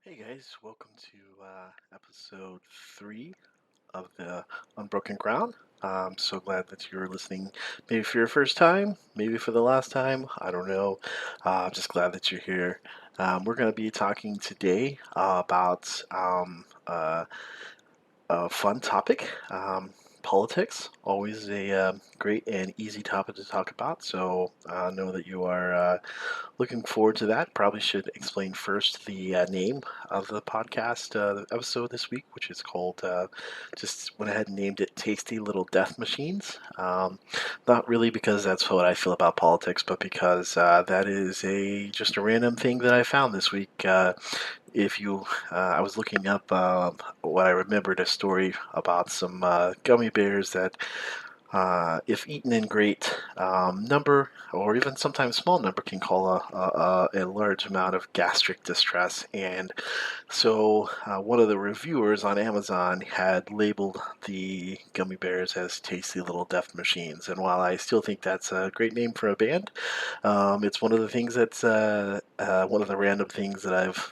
Hey guys, welcome to episode 3 of the Unbroken Ground. I'm so glad that you're listening, maybe for your first time, maybe for the last time. I don't know. I'm just glad that you're here. We're going to be talking today about a fun topic. Politics, always a great and easy topic to talk about. So I know that you are looking forward to that. Probably should explain first the name of the podcast episode this week, which is called, just went ahead and named it Tasty Little Death Machines. Not really because that's what I feel about politics, but because that is just a random thing that I found this week. If you, I was looking up what I remembered a story about some gummy bears that if eaten in great number, or even sometimes small number, can cause a large amount of gastric distress. And so, one of the reviewers on Amazon had labeled the gummy bears as tasty little death machines. And while I still think that's a great name for a band, it's one of the things that's one of the random things that I've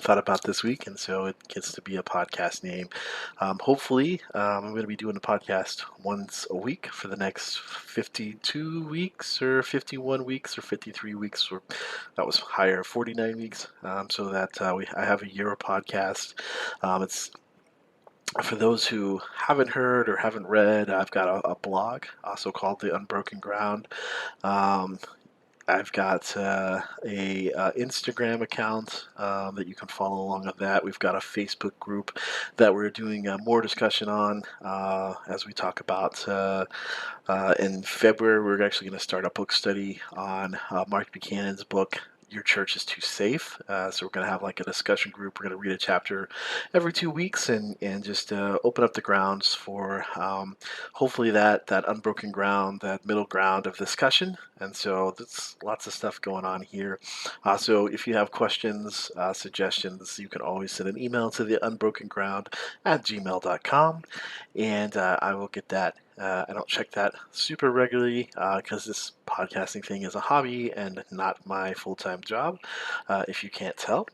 thought about this week. And so it gets to be a podcast name. Hopefully, I'm going to be doing a podcast once a week for the next 52 weeks, or 51 weeks, or 53 weeks, or that was higher, 49 weeks, so that I have a year of podcast. It's for those who haven't heard or haven't read, I've got a blog also called the Unbroken Ground. Um, I've got a Instagram account that you can follow along with that. We've got a Facebook group that we're doing more discussion on as we talk about. In February, we're actually going to start a book study on Mark Buchanan's book, Your Church is Too Safe. So we're going to have like a discussion group. We're going to read a chapter every 2 weeks and just open up the grounds for hopefully that unbroken ground, that middle ground of discussion. And so there's lots of stuff going on here. So if you have questions, suggestions, you can always send an email to the unbrokenground@gmail.com, and I will get that. I don't check that super regularly because this podcasting thing is a hobby and not my full-time job, if you can't tell.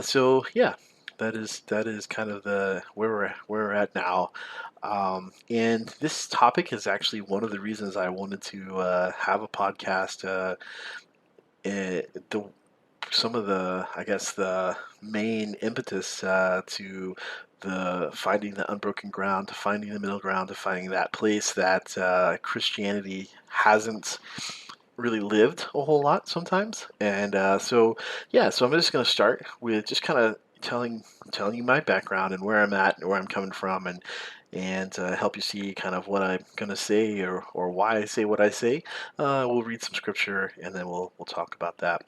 So yeah, that is kind of the where we're at now. And this topic is actually one of the reasons I wanted to have a podcast. The some of the, I guess, the main impetus to the finding the unbroken ground, to finding the middle ground, to finding that place that Christianity hasn't really lived a whole lot sometimes. And so I'm just going to start with just kind of telling you my background and where I'm at and where I'm coming from, and help you see kind of what I'm going to say, or why I say what I say. We'll read some scripture and then we'll talk about that.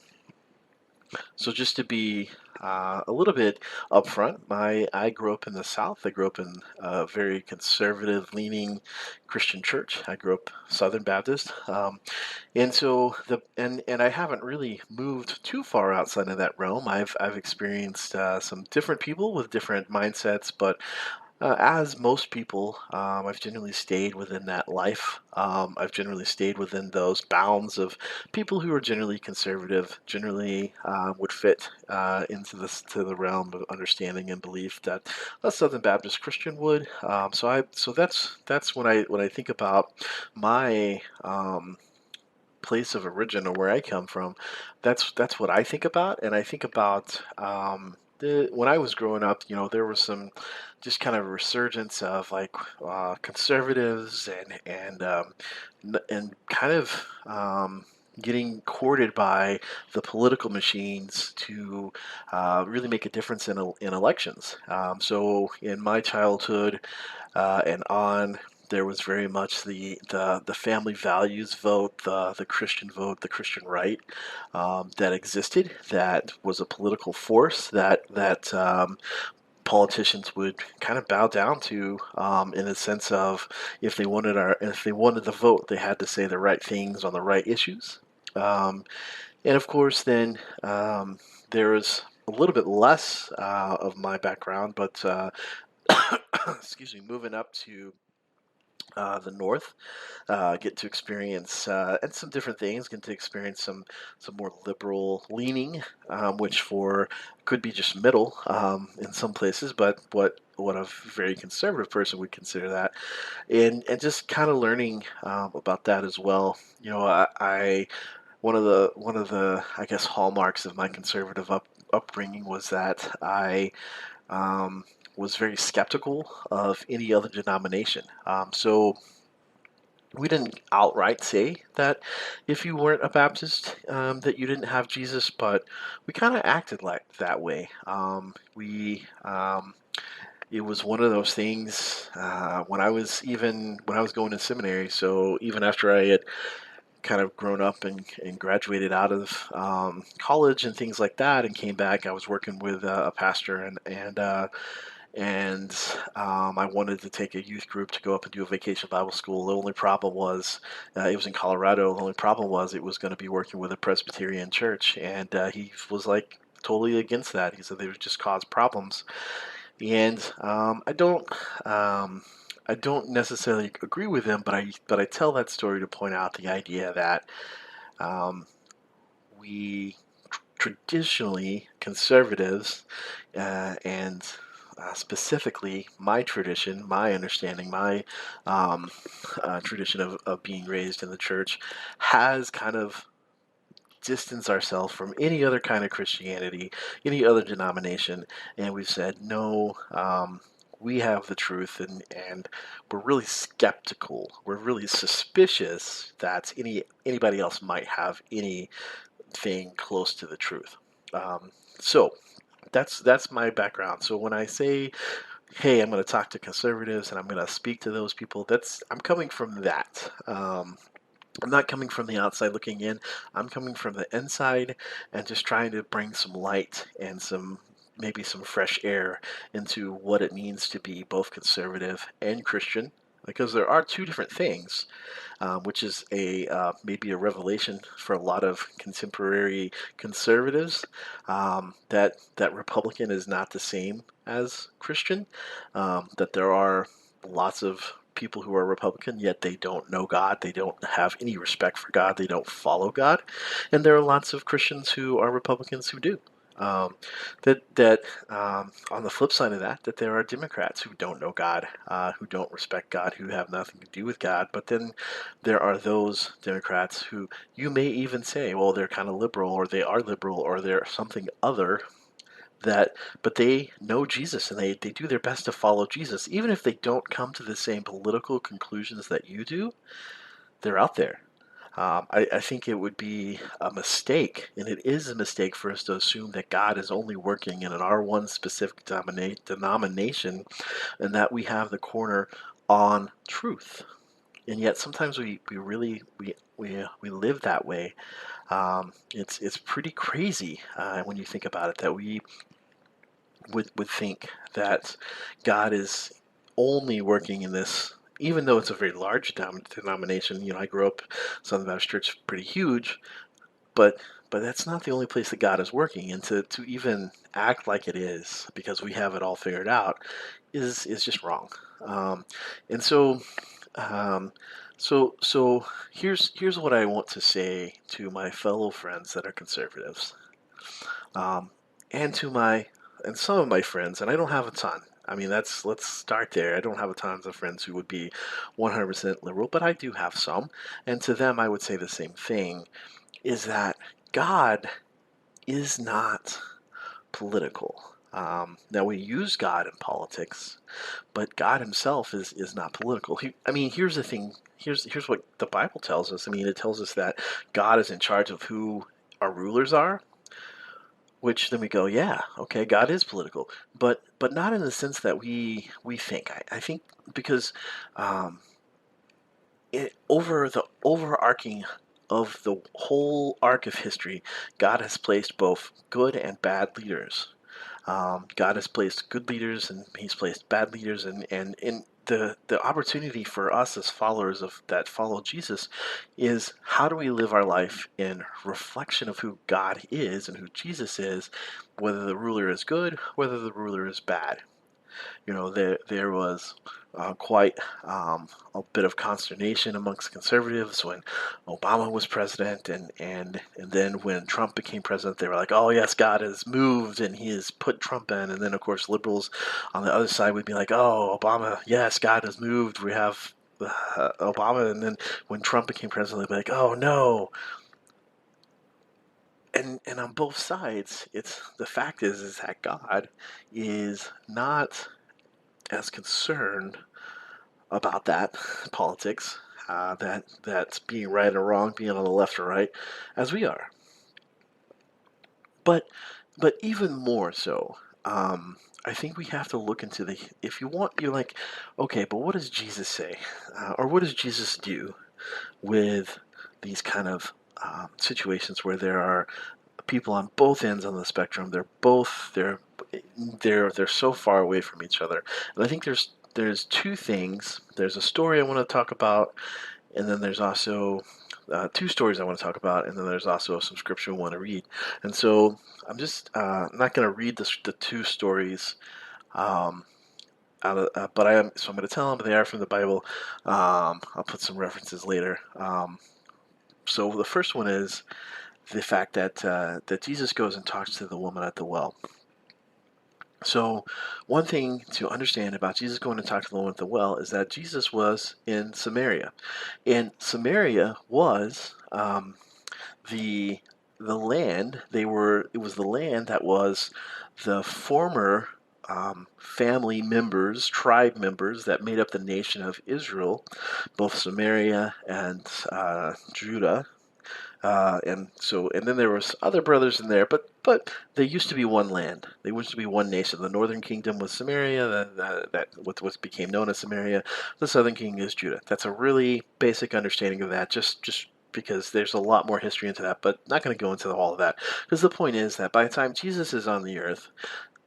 So just to be a little bit upfront, I grew up in the South. I grew up in a very conservative-leaning Christian church. I grew up Southern Baptist, and so and I haven't really moved too far outside of that realm. I've experienced some different people with different mindsets, but as most people, I've generally stayed within that life. I've generally stayed within those bounds of people who are generally conservative, generally would fit into the realm of understanding and belief that a Southern Baptist Christian would. So that's when I think about my place of origin, or where I come from. That's what I think about, and I think about when I was growing up. There was some just kind of resurgence of like conservatives and kind of getting courted by the political machines to really make a difference in elections. So in my childhood and on, there was very much the family values vote, the Christian vote, the Christian right that existed. That was a political force that politicians would kind of bow down to, in a sense of if they wanted the vote, they had to say the right things on the right issues. Um, and of course, then there is a little bit less of my background, but excuse me, moving up to the North, get to experience and some different things, get to experience some more liberal leaning, which for could be just middle in some places, but what a very conservative person would consider that, and just kind of learning about that as well. I one of the I guess hallmarks of my conservative upbringing was that I um, was very skeptical of any other denomination. So we didn't outright say that if you weren't a Baptist, that you didn't have Jesus, but we kind of acted like that way. It was one of those things when I was going to seminary. So even after I had kind of grown up and graduated out of college and things like that, and came back, I was working with a pastor, and I wanted to take a youth group to go up and do a vacation Bible school. The only problem was it was in Colorado. The only problem was it was going to be working with a Presbyterian church, and he was like totally against that. He said they would just cause problems, and I don't necessarily agree with him, but I tell that story to point out the idea that um, we traditionally conservatives and specifically my tradition, my understanding, my tradition of being raised in the church has kind of distanced ourselves from any other kind of Christianity, any other denomination, and we've said no. We have the truth, and we're really skeptical. We're really suspicious that anybody else might have anything close to the truth. So that's my background. So when I say, "Hey, I'm going to talk to conservatives and I'm going to speak to those people," I'm coming from that. I'm not coming from the outside looking in. I'm coming from the inside and just trying to bring some light and maybe some fresh air into what it means to be both conservative and Christian, because there are two different things, which is a maybe a revelation for a lot of contemporary conservatives, that Republican is not the same as Christian. That there are lots of people who are Republican, yet they don't know God. They don't have any respect for God. They don't follow God. And there are lots of Christians who are Republicans who do. Um, that on the flip side of that, that there are Democrats who don't know God, who don't respect God, who have nothing to do with God. But then there are those Democrats who you may even say, well, they're kind of liberal, or they are liberal, or they're something other that, but they know Jesus and they do their best to follow Jesus. Even if they don't come to the same political conclusions that you do, they're out there. I think it would be a mistake, and it is a mistake for us to assume that God is only working in an R1 specific denomination and that we have the corner on truth. And yet sometimes we really we live that way. It's pretty crazy when you think about it, that we would think that God is only working in this, even though it's a very large denomination. I grew up Southern Baptist Church, pretty huge, but that's not the only place that God is working. And to even act like it is because we have it all figured out is just wrong. Um, and so um, so here's what I want to say to my fellow friends that are conservatives, um, and to my and some of my friends, and I don't have a ton. I mean, let's start there. I don't have a tons of friends who would be 100% liberal, but I do have some, and to them, I would say the same thing: is that God is not political. Now we use God in politics, but God Himself is not political. I mean, here's the thing. Here's what the Bible tells us. I mean, it tells us that God is in charge of who our rulers are, which then we go, yeah, okay, God is political, but not in the sense that we think. I think because um, over the overarching of the whole arc of history, God has placed both good and bad leaders. God has placed good leaders and He's placed bad leaders, and in the opportunity for us as followers of that follow Jesus is, how do we live our life in reflection of who God is and who Jesus is, whether the ruler is good, whether the ruler is bad. There was quite a bit of consternation amongst conservatives when Obama was president, and then when Trump became president, they were like, "Oh yes, God has moved and He has put Trump in." And then of course liberals on the other side would be like, "Oh, Obama, yes, God has moved. We have Obama." And then when Trump became president, they'd be like, "Oh no." And on both sides, it's the fact is that God is not as concerned about that politics, that's being right or wrong, being on the left or right, as we are. But even more so, I think we have to look into the. If you want, you're like, okay, but what does Jesus say, or what does Jesus do with these kind of situations where there are people on both ends on the spectrum? They're so far away from each other, and I think there's two things. There's a story I want to talk about, and then there's also two stories I want to talk about, and then there's also some scripture I want to read. And so I'm just not going to read the two stories um, but I am. So I'm going to tell them they are from the Bible. I'll put some references later. So the first one is the fact that Jesus goes and talks to the woman at the well. So, one thing to understand about Jesus going to talk to the woman at the well is that Jesus was in Samaria, and Samaria was the the land they were. It was the land that was the former family members, tribe members that made up the nation of Israel, both Samaria and Judah. And then there was other brothers in there, but they used to be one land. They used to be one nation. The northern kingdom was Samaria, what became known as Samaria. The southern kingdom is Judah. That's a really basic understanding of that. Just because there's a lot more history into that, but not going to go into all of that. Because the point is that by the time Jesus is on the earth,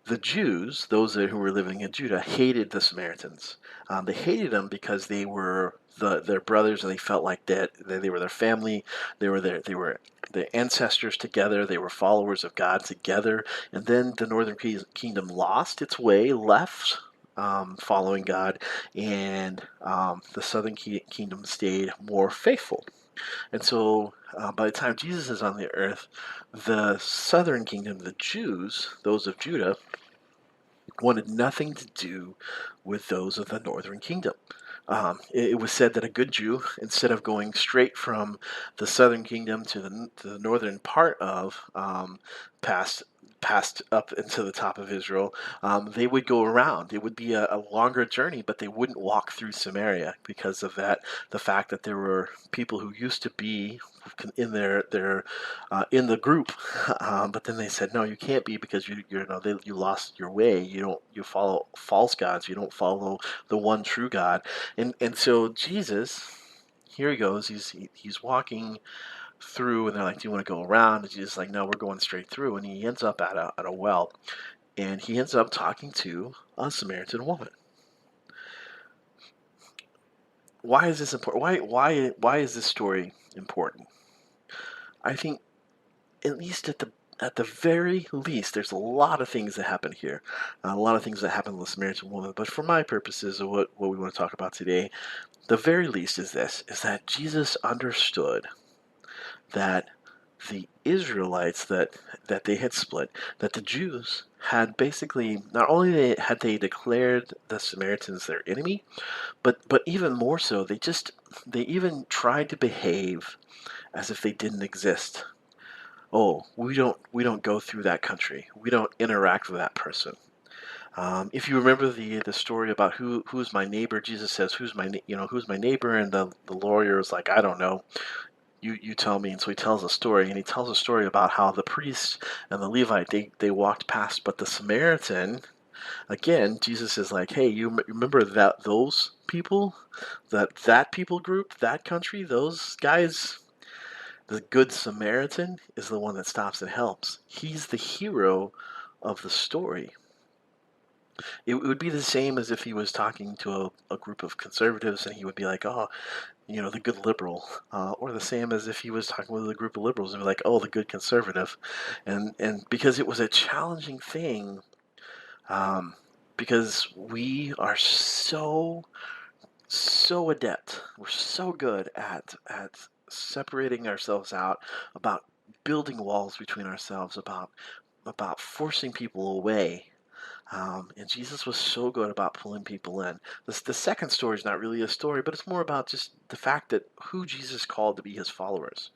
the Jews, those who were living in Judah, hated the Samaritans. They hated them because they were their brothers, and they felt like that they were their family. They were their ancestors together. They were followers of God together. And then the northern kingdom lost its way, left. Following God, and the southern kingdom stayed more faithful. And so, by the time Jesus is on the earth, the southern kingdom, the Jews, those of Judah, wanted nothing to do with those of the northern kingdom. It was said that a good Jew, instead of going straight from the southern kingdom to the northern part of past passed up into the top of Israel, they would go around. It would be a longer journey, but they wouldn't walk through Samaria because of that. The fact that there were people who used to be in their in the group, but then they said, no, you can't be because you lost your way. You follow false gods. You don't follow the one true God. And so Jesus, here he goes. He's walking through, and they're like, "Do you want to go around?" And Jesus is like, "No, we're going straight through." And he ends up at a well, and he ends up talking to a Samaritan woman. Why is this important? Why is this story important? I think at least at the very least, there's a lot of things that happen here, a lot of things that happen to the Samaritan woman. But for my purposes of what we want to talk about today, the very least is this: is that Jesus understood that the Israelites that they had split, that the Jews had basically not only had they declared the Samaritans their enemy, but even more so, they even tried to behave as if they didn't exist. Oh, we don't go through that country. We don't interact with that person. If you remember the story about who's my neighbor, Jesus says, who's my neighbor, and the lawyer is like, I don't know. You tell me. And so he tells a story, and he tells a story about how the priest and the Levite they walked past, but the Samaritan, again, Jesus is like, hey, you remember those people, that people group, that country, those guys. The good Samaritan is the one that stops and helps. He's the hero of the story. It would be the same as if he was talking to a group of conservatives, and he would be like, oh, the good liberal, or the same as if he was talking with a group of liberals and be like, oh, the good conservative, and because it was a challenging thing, um, because we are so adept. We're so good at separating ourselves out, about building walls between ourselves, about forcing people away. And Jesus was so good about pulling people in. The second story is not really a story, but it's more about just the fact that who Jesus called to be his followers.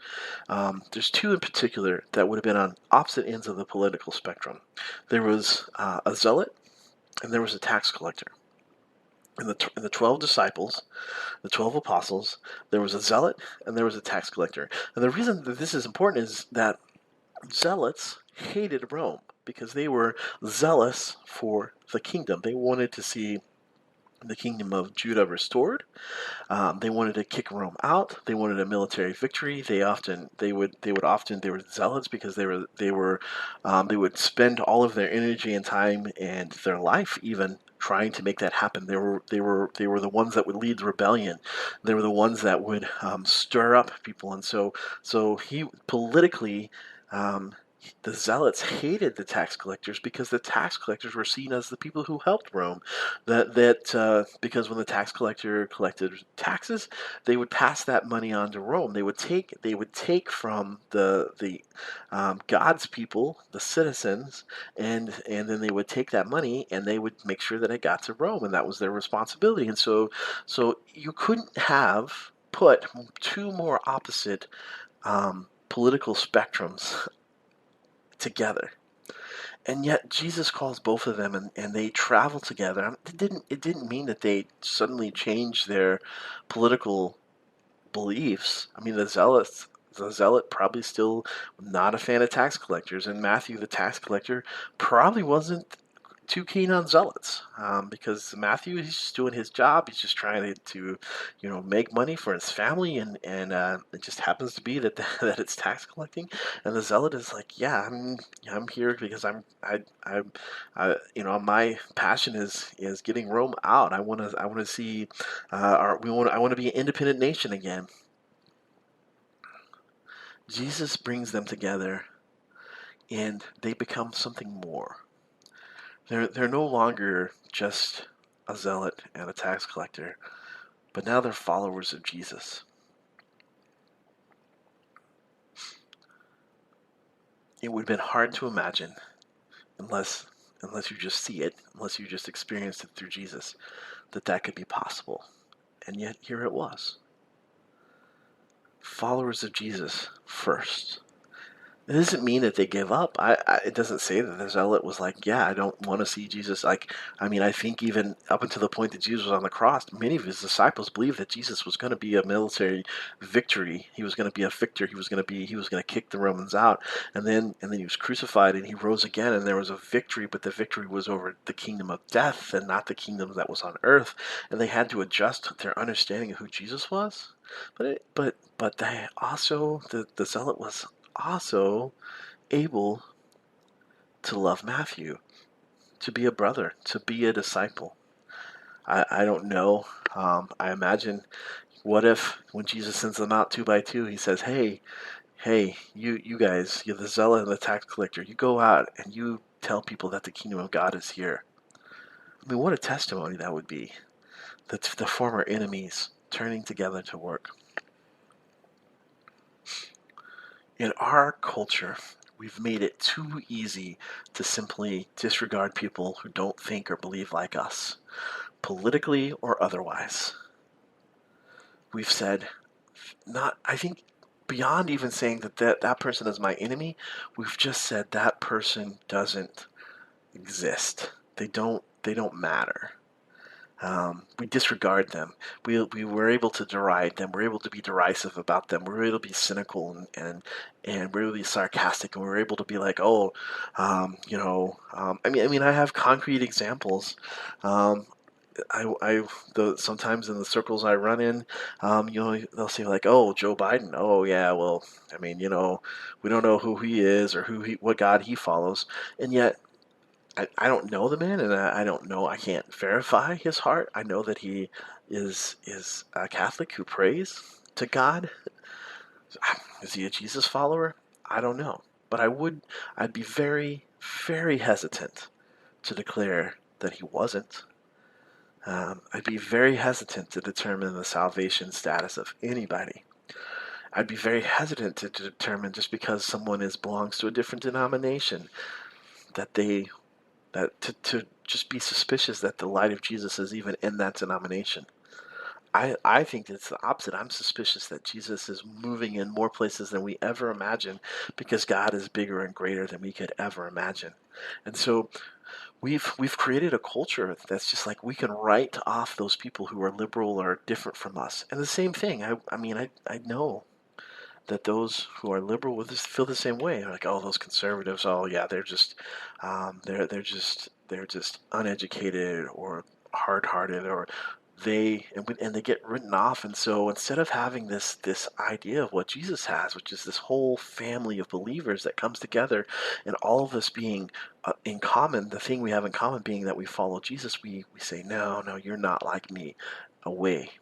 There's two in particular that would have been on opposite ends of the political spectrum. There was a zealot, and there was a tax collector. In the 12 disciples, the 12 apostles, there was a zealot and there was a tax collector. And the reason that this is important is that zealots hated Rome because they were zealous for the kingdom. They wanted to see the kingdom of Judah restored. They wanted to kick Rome out. They wanted a military victory. They were zealots because they would spend all of their energy and time and their life even trying to make that happen. They were the ones that would lead the rebellion. They were the ones that would stir up people, and so he politically. Um, the zealots hated the tax collectors because the tax collectors were seen as the people who helped Rome. Because when the tax collector collected taxes, they would pass that money on to Rome. They would take from the God's people, the citizens, and then they would take that money and they would make sure that it got to Rome, and that was their responsibility. And so you couldn't have put two more opposite political spectrums together. And yet Jesus calls both of them, and they travel together. It didn't mean that they suddenly changed their political beliefs. I mean, the zealot probably still not a fan of tax collectors, and Matthew the tax collector probably wasn't too keen on zealots, because Matthew, he's just doing his job. He's just trying to make money for his family, and it just happens to be that that it's tax collecting. And the zealot is like, yeah, I'm here because my passion is getting Rome out. I want to see, I want to be an independent nation again. Jesus brings them together, and they become something more. They're no longer just a zealot and a tax collector, but now they're followers of Jesus. It would have been hard to imagine unless you just see it, unless you just experienced it through Jesus, that could be possible. And yet here it was. Followers of Jesus first. It doesn't mean that they give up. It doesn't say that the zealot was like, yeah, I don't want to see Jesus. I think even up until the point that Jesus was on the cross, many of his disciples believed that Jesus was going to be a military victory. He was going to be a victor. He was going to kick the Romans out, and then he was crucified and he rose again, and there was a victory, but the victory was over the kingdom of death and not the kingdom that was on earth, and they had to adjust their understanding of who Jesus was. But they also the zealot was also able to love Matthew, to be a brother, to be a disciple. I don't know. I imagine, what if when Jesus sends them out two by two, he says, hey, you guys, you're the zealot and the tax collector. You go out and you tell people that the kingdom of God is here. I mean, what a testimony that would be. The former enemies turning together to work. In our culture, we've made it too easy to simply disregard people who don't think or believe like us, politically or otherwise. We've said, I think beyond even saying that person is my enemy, we've just said that person doesn't exist. They don't matter. We disregard them. We were able to deride them. We're able to be derisive about them. We're able to be cynical and we're able to be sarcastic, and we're able to be like, oh, I have concrete examples. Um, sometimes in the circles I run in, they'll say like, oh, Joe Biden. Oh yeah, well, we don't know who he is or what God he follows, and yet I don't know the man, and I don't know. I can't verify his heart. I know that he is a Catholic who prays to God. Is he a Jesus follower? I don't know, but I'd be very, very hesitant to declare that he wasn't. I'd be very hesitant to determine the salvation status of anybody. I'd be very hesitant to determine just because someone belongs to a different denomination that to just be suspicious that the light of Jesus is even in that denomination. I think it's the opposite. I'm suspicious that Jesus is moving in more places than we ever imagined because God is bigger and greater than we could ever imagine. And so we've created a culture that's just like we can write off those people who are liberal or different from us. And the same thing. I know that those who are liberal will just feel the same way. They're like, oh, those conservatives, oh yeah, they're just uneducated or hard-hearted, or and they get written off. And so instead of having this idea of what Jesus has, which is this whole family of believers that comes together, and all of us being in common, the thing we have in common being that we follow Jesus, we say, no, no, you're not like me, away.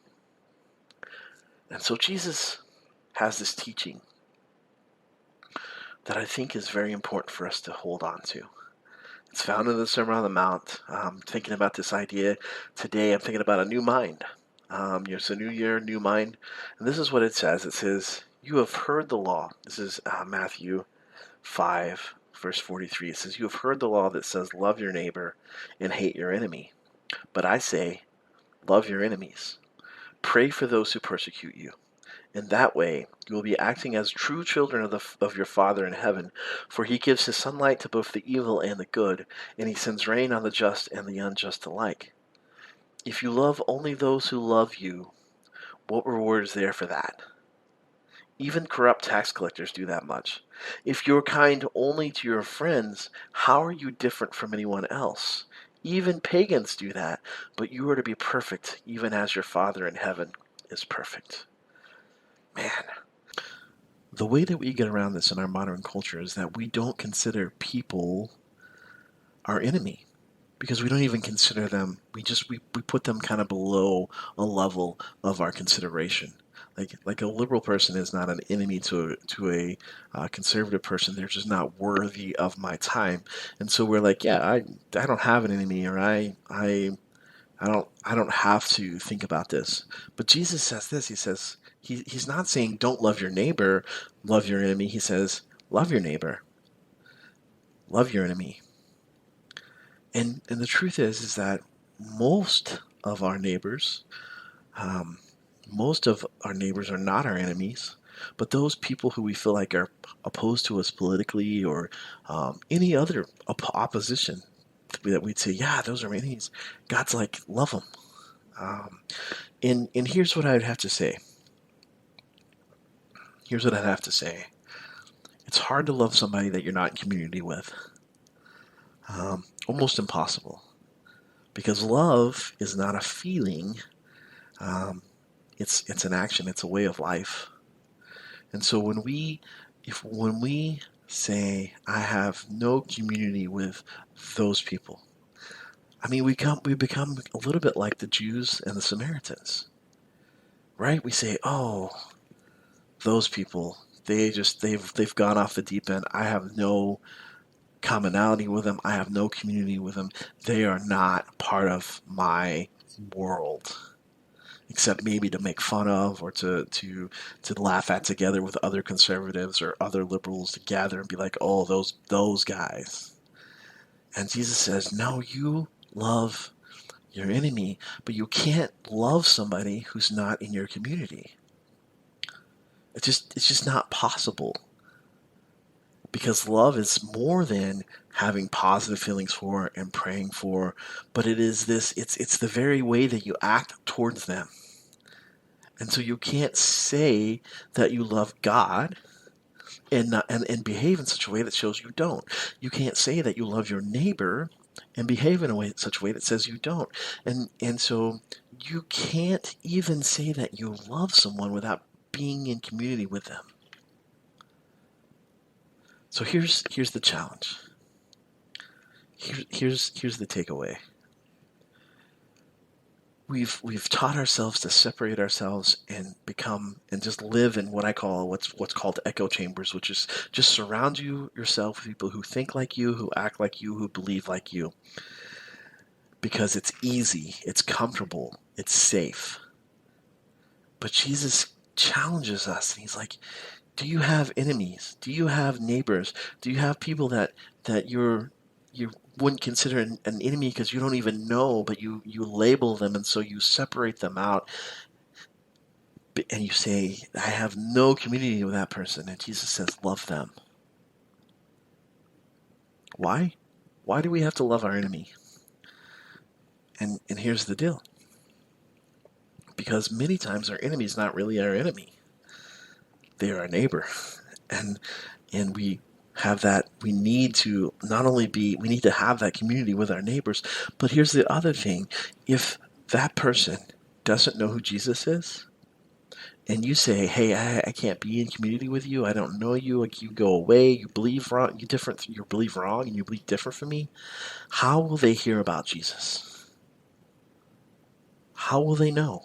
And so Jesus has this teaching that I think is very important for us to hold on to. It's found in the Sermon on the Mount. Thinking about this idea today, I'm thinking about a new mind. It's a new year, new mind. And this is what it says. It says, you have heard the law. This is Matthew 5, verse 43. It says, you have heard the law that says, love your neighbor and hate your enemy. But I say, love your enemies. Pray for those who persecute you. In that way, you will be acting as true children of your Father in heaven, for he gives his sunlight to both the evil and the good, and he sends rain on the just and the unjust alike. If you love only those who love you, what reward is there for that? Even corrupt tax collectors do that much. If you're kind only to your friends, how are you different from anyone else? Even pagans do that, but you are to be perfect, even as your Father in heaven is perfect. Man, the way that we get around this in our modern culture is that we don't consider people our enemy because we don't even consider them. We put them kind of below a level of our consideration. Like a liberal person is not an enemy to a conservative person. They're just not worthy of my time. And so we're like, yeah, I don't have an enemy, or I don't have to think about this. But Jesus says this. He says he's not saying don't love your neighbor, love your enemy. He says love your neighbor, love your enemy. And the truth is that most of our neighbors, um, most of our neighbors are not our enemies, but those people who we feel like are opposed to us politically, or any other opposition that we'd say, yeah, those are my enemies. God's like, love them. And here's what I'd have to say. Here's what I'd have to say. It's hard to love somebody that you're not in community with. Almost impossible. Because love is not a feeling. It's an action. It's a way of life. And so when we say, I have no community with those people, I mean, we become a little bit like the Jews and the Samaritans, right? We say, oh, those people, they've gone off the deep end. I have no commonality with them. I have no community with them. They are not part of my world, except maybe to make fun of, or to laugh at together with other conservatives or other liberals to gather and be like, oh, those guys. And Jesus says, no, you love your enemy, but you can't love somebody who's not in your community. It's just not possible. Because love is more than having positive feelings for and praying for, but it's the very way that you act towards them. And so you can't say that you love God and behave in such a way that shows you don't. You can't say that you love your neighbor and behave in such a way that says you don't. And so you can't even say that you love someone without being in community with them. So here's the challenge. Here's the takeaway. We've taught ourselves to separate ourselves and just live in what I call what's called echo chambers, which is just surround yourself with people who think like you, who act like you, who believe like you. because it's easy, it's comfortable, it's safe. But Jesus challenges us, and he's like, do you have enemies? Do you have neighbors? Do you have people that you wouldn't consider an enemy because you don't even know, but you label them, and so you separate them out, and you say, I have no community with that person. And Jesus says, love them. Why? Why do we have to love our enemy? And here's the deal. Because many times our enemy is not really our enemy. They are our neighbor. And we have that, we need to not only be, we need to have that community with our neighbors, but here's the other thing. If that person doesn't know who Jesus is, and you say, hey, I can't be in community with you, I don't know you, like you go away, you believe wrong, you believe wrong, and you believe different from me, how will they hear about Jesus? How will they know?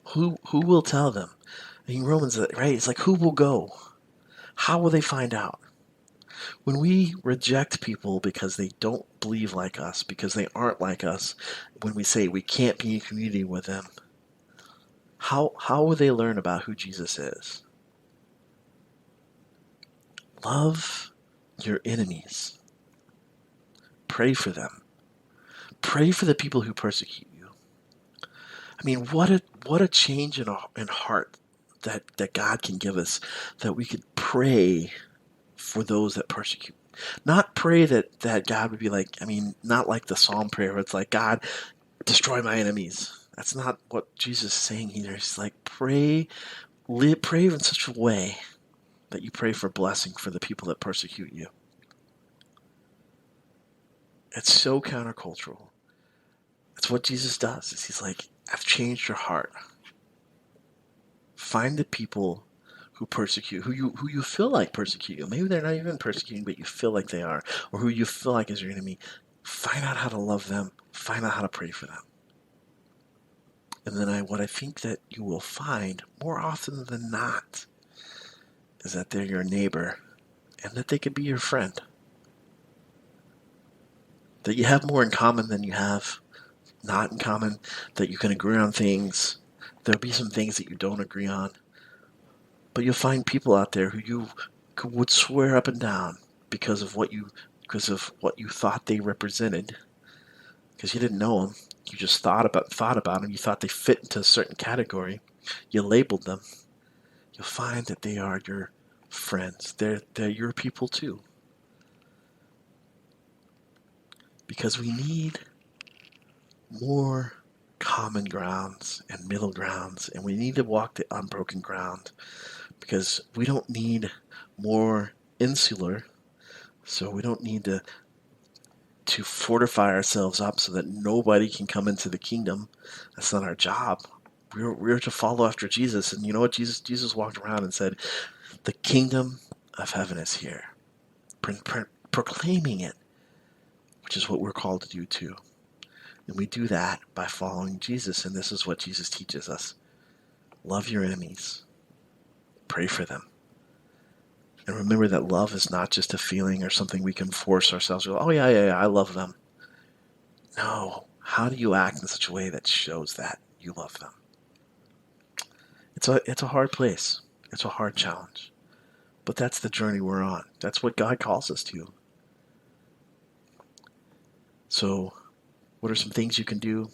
Who will tell them? In Romans, right, it's like, who will go? How will they find out? When we reject people because they don't believe like us, because they aren't like us, when we say we can't be in community with them, how will they learn about who Jesus is? Love your enemies. Pray for them. Pray for the people who persecute you. I mean, what a change in heart that God can give us, that we could pray for those that persecute. Not pray that God would be like, I mean, not like the Psalm prayer where it's like, God, destroy my enemies. That's not what Jesus is saying here. He's like, pray in such a way that you pray for blessing for the people that persecute you. It's so countercultural. That's what Jesus does. He's like, I've changed your heart. Find the people who persecute, who you feel like persecute you. Maybe they're not even persecuting, but you feel like they are, or who you feel like is your enemy. Find out how to love them. Find out how to pray for them. And then what I think that you will find more often than not is that they're your neighbor and that they could be your friend. That you have more in common than you have not in common, that you can agree on things. There'll be some things that you don't agree on. But you'll find people out there who you would swear up and down because of what you thought they represented. Because you didn't know them. You just thought about them. You thought they fit into a certain category. You labeled them. You'll find that they are your friends. They're your people too. Because we need more common grounds and middle grounds, and we need to walk the unbroken ground, because we don't need more insular, so we don't need to fortify ourselves up so that nobody can come into the kingdom. That's not our job. We're to follow after Jesus. And you know what? Jesus walked around and said, the kingdom of heaven is here. Proclaiming it, which is what we're called to do too. And we do that by following Jesus, and this is what Jesus teaches us. Love your enemies. Pray for them. And remember that love is not just a feeling or something we can force ourselves with. Oh, yeah, I love them. No. How do you act in such a way that shows that you love them? It's a hard place. It's a hard challenge. But that's the journey we're on. That's what God calls us to. So, what are some things you can do?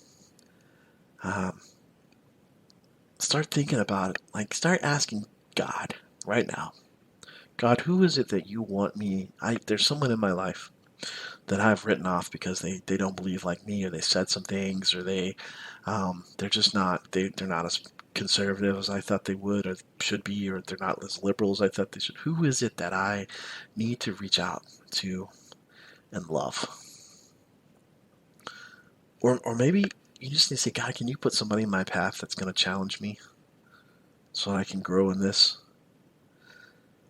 Start thinking about it. Like, start asking God right now. God, who is it that you want me? There's someone in my life that I've written off because they don't believe like me, or they said some things, or they're just not they're not as conservative as I thought they would or should be, or they're not as liberal as I thought they should. Who is it that I need to reach out to and love? Or maybe you just need to say, God, can you put somebody in my path that's going to challenge me so I can grow in this?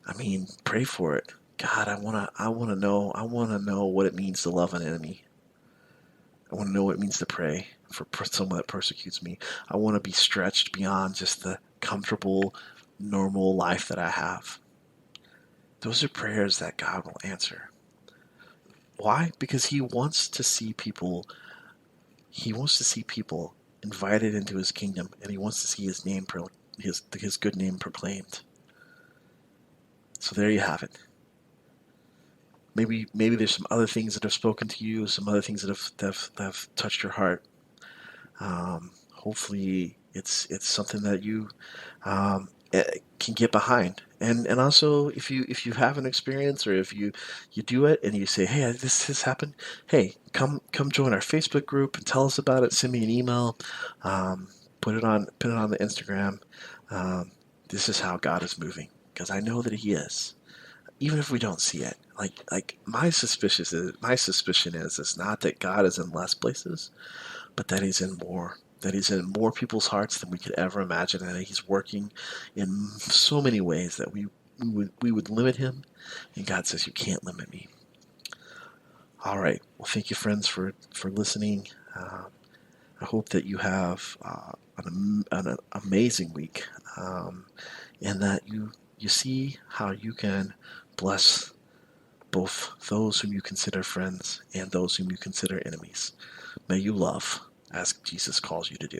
I mean, pray for it. God, I want to know what it means to love an enemy. I want to know what it means to pray for someone that persecutes me. I want to be stretched beyond just the comfortable, normal life that I have. Those are prayers that God will answer. Why? Because He wants to see people He wants to see people invited into his kingdom, and he wants to see his good name proclaimed. So there you have it. Maybe there's some other things that have spoken to you, some other things that have touched your heart. Hopefully, it's something that you can get behind. And also, if you have an experience, or if you do it and you say, hey, this has happened, hey, come join our Facebook group and tell us about it. Send me an email. Put it on the Instagram. Um, this is how God is moving, because I know that He is, even if we don't see it. Like my suspicion is it's not that God is in less places, but that He's in more. That He's in more people's hearts than we could ever imagine, and that He's working in so many ways that we would limit Him, and God says, "You can't limit me." All right. Well, thank you, friends, for listening. I hope that you have an amazing week, and that you see how you can bless both those whom you consider friends and those whom you consider enemies. May you love as Jesus calls you to do.